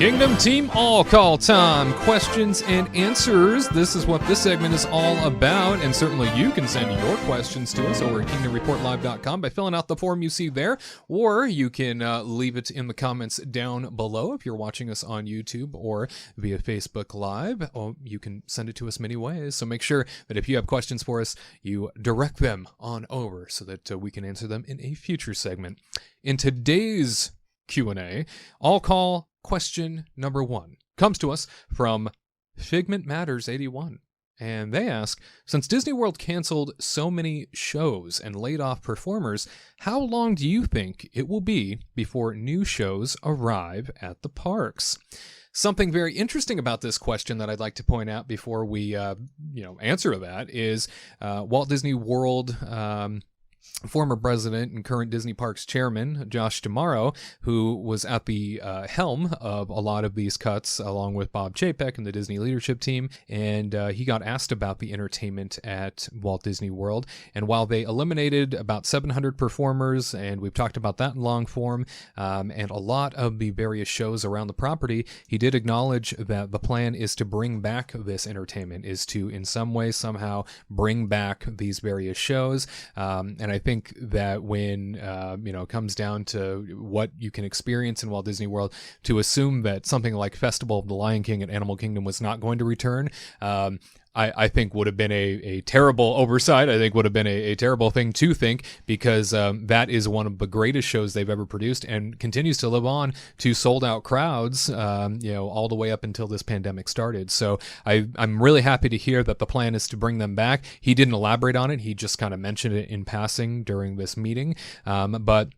Kingdom Team All Call Time. Questions and answers. This is what this segment is all about. And certainly you can send your questions to us over at kingdomreportlive.com by filling out the form you see there. Or you can leave it in the comments down below if you're watching us on YouTube or via Facebook Live. Oh, you can send it to us many ways. So make sure that if you have questions for us, you direct them on over so that we can answer them in a future segment. In today's Q&A, I'll call question number 1 comes to us from Figment Matters 81. And they ask, since Disney World canceled so many shows and laid off performers, how long do you think it will be before new shows arrive at the parks? Something very interesting about this question that I'd like to point out before we answer that is Walt Disney World former president and current Disney Parks chairman, Josh D'Amaro, who was at the helm of a lot of these cuts, along with Bob Chapek and the Disney leadership team, and he got asked about the entertainment at Walt Disney World. And while they eliminated about 700 performers, and we've talked about that in long form, and a lot of the various shows around the property, he did acknowledge that the plan is to bring back this entertainment, is to in some way, somehow bring back these various shows. And I think that when it comes down to what you can experience in Walt Disney World, to assume that something like Festival of the Lion King at Animal Kingdom was not going to return, I think would have been a terrible oversight. I think would have been a terrible thing to think, because that is one of the greatest shows they've ever produced and continues to live on to sold out crowds, all the way up until this pandemic started. So I'm really happy to hear that the plan is to bring them back. He didn't elaborate on it. He just kind of mentioned it in passing during this meeting. But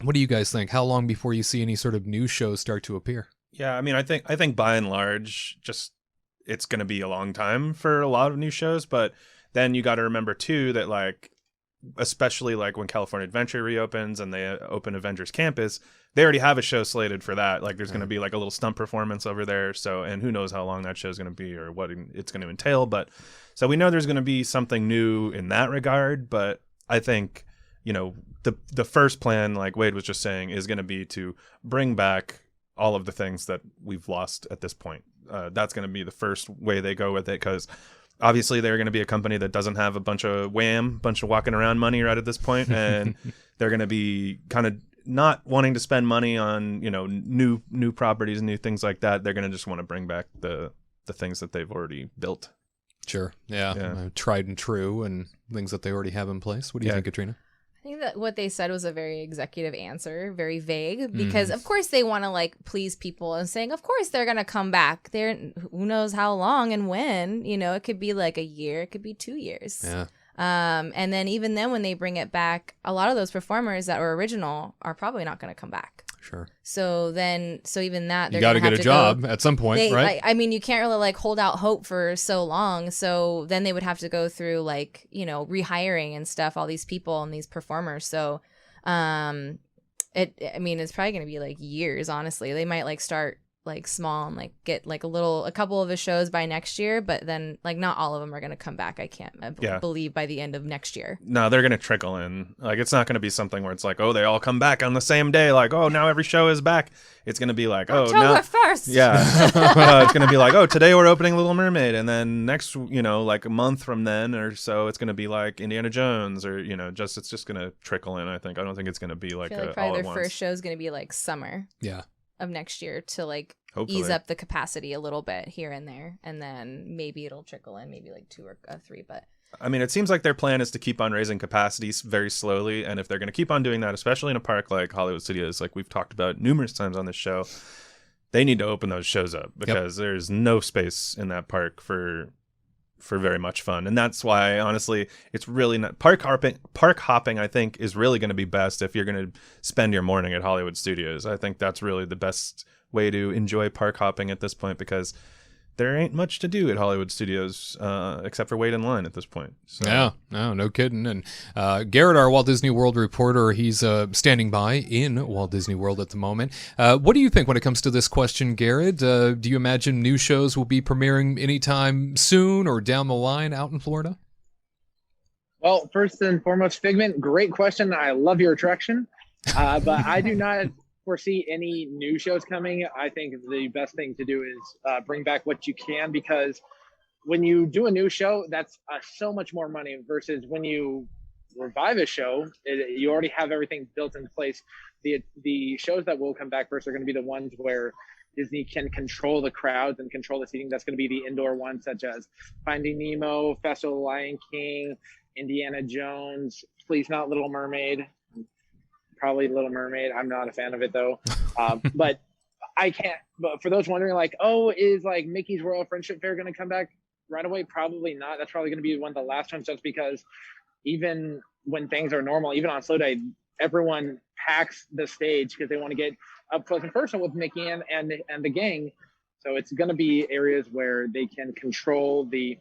what do you guys think? How long before you see any sort of new shows start to appear? Yeah, I mean, I think by and large, just it's going to be a long time for a lot of new shows, but then you got to remember too that, like, especially like when California Adventure reopens and they open Avengers Campus, they already have a show slated for that. Like, there's going to be like a little stunt performance over there. So, and who knows how long that show is going to be or what it's going to entail. But so we know there's going to be something new in that regard. But I think, the first plan, like Wade was just saying, is going to be to bring back all of the things that we've lost at this point. That's going to be the first way they go with it, because obviously they're going to be a company that doesn't have a bunch of walking around money right at this point, and they're going to be kind of not wanting to spend money on new properties and new things like that. They're going to just want to bring back the things that they've already built. Sure, yeah. Tried and true, and things that they already have in place. What do you think, Katrina? I think that what they said was a very executive answer, very vague, because of course they want to please people and saying, of course they're going to come back. Who knows how long and when, it could be like a year, it could be 2 years. Yeah. And then even then when they bring it back, a lot of those performers that were original are probably not going to come back. Sure. So even that, you got to get a job at some point, right? You can't really hold out hope for so long. So then they would have to go through rehiring and stuff, all these people and these performers. So, it's probably going to be years. Honestly, they might start small and get a couple of the shows by next year, but then not all of them are going to come back. I can't believe by the end of next year. No, they're going to trickle in. it's not going to be something where it's they all come back on the same day. Now every show is back. It's going to be October 1st. Yeah. It's going to be today we're opening Little Mermaid, and then next, a month from then or so, it's going to be Indiana Jones, or it's just going to trickle in. I think. I don't think it's going to be I feel probably all their at once. First show is going to be summer. Yeah. Of next year to Hopefully ease up the capacity a little bit here and there, and then maybe it'll trickle in, maybe 2 or 3. But it seems like their plan is to keep on raising capacities very slowly, and if they're going to keep on doing that, especially in a park like Hollywood Studios, like we've talked about numerous times on this show, they need to open those shows up, because there's no space in that park for very much fun. And that's why, honestly, it's really not park hopping. I think is really going to be best if you're going to spend your morning at Hollywood Studios. I think that's really the best way to enjoy park hopping at this point, because there ain't much to do at Hollywood Studios except for wait in line at this point. So. Yeah, no kidding. And Garrett, our Walt Disney World reporter, he's standing by in Walt Disney World at the moment. What do you think when it comes to this question, Garrett? Do you imagine new shows will be premiering anytime soon or down the line out in Florida? Well, first and foremost, Figment, great question. I love your attraction, but I do not foresee any new shows coming. I think the best thing to do is bring back what you can, because when you do a new show, that's so much more money versus when you revive a show, you already have everything built in place. The shows that will come back first are going to be the ones where Disney can control the crowds and control the seating. That's going to be the indoor ones, such as Finding Nemo, Festival of the Lion King, Indiana Jones, please not Little Mermaid. Probably Little Mermaid. I'm not a fan of it though. But I can't. But for those wondering, like, oh, is like Mickey's Royal Friendship Fair going to come back right away? Probably not. That's probably going to be one of the last times, just because even when things are normal, even on slow day, everyone packs the stage because they want to get up close and personal with Mickey and the gang. So it's going to be areas where they can control the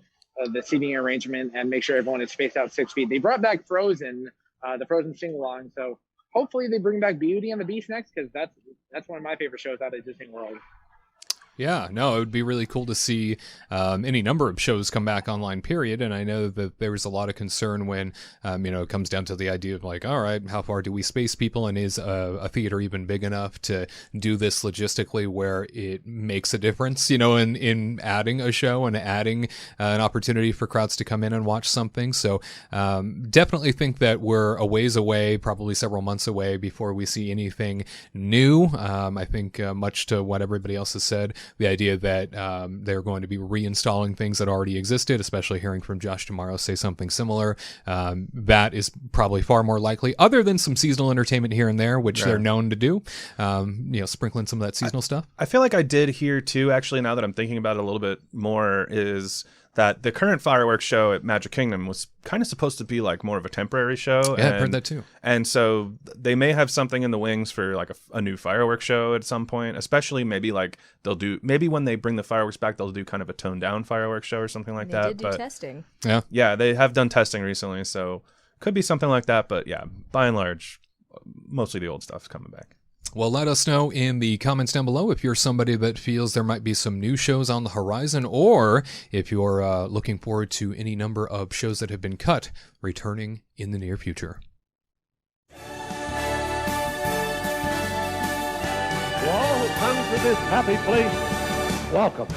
seating arrangement and make sure everyone is spaced out 6 feet. They brought back Frozen, the Frozen sing-along. So hopefully they bring back Beauty and the Beast next, because that's one of my favorite shows out of Disney World. Yeah, no, it would be really cool to see any number of shows come back online, period. And I know that there was a lot of concern when, it comes down to the idea of like, all right, how far do we space people? And is a theater even big enough to do this logistically where it makes a difference, in adding a show and adding an opportunity for crowds to come in and watch something. So definitely think that we're a ways away, probably several months away before we see anything new. I think much to what everybody else has said, the idea that they're going to be reinstalling things that already existed, especially hearing from Josh tomorrow say something similar, that is probably far more likely, other than some seasonal entertainment here and there, which they're known to do, sprinkling some of that seasonal stuff. I feel like I did hear too, actually, now that I'm thinking about it a little bit more, is that the current fireworks show at Magic Kingdom was kind of supposed to be like more of a temporary show. Yeah, I've heard that too. And so they may have something in the wings for like a new fireworks show at some point, especially maybe like maybe when they bring the fireworks back, they'll do kind of a toned down fireworks show or something like that. They did do testing. Yeah, they have done testing recently. So could be something like that. But yeah, by and large, mostly the old stuff's coming back. Well, let us know in the comments down below if you're somebody that feels there might be some new shows on the horizon, or if you're looking forward to any number of shows that have been cut returning in the near future. To all who come to this happy place, welcome.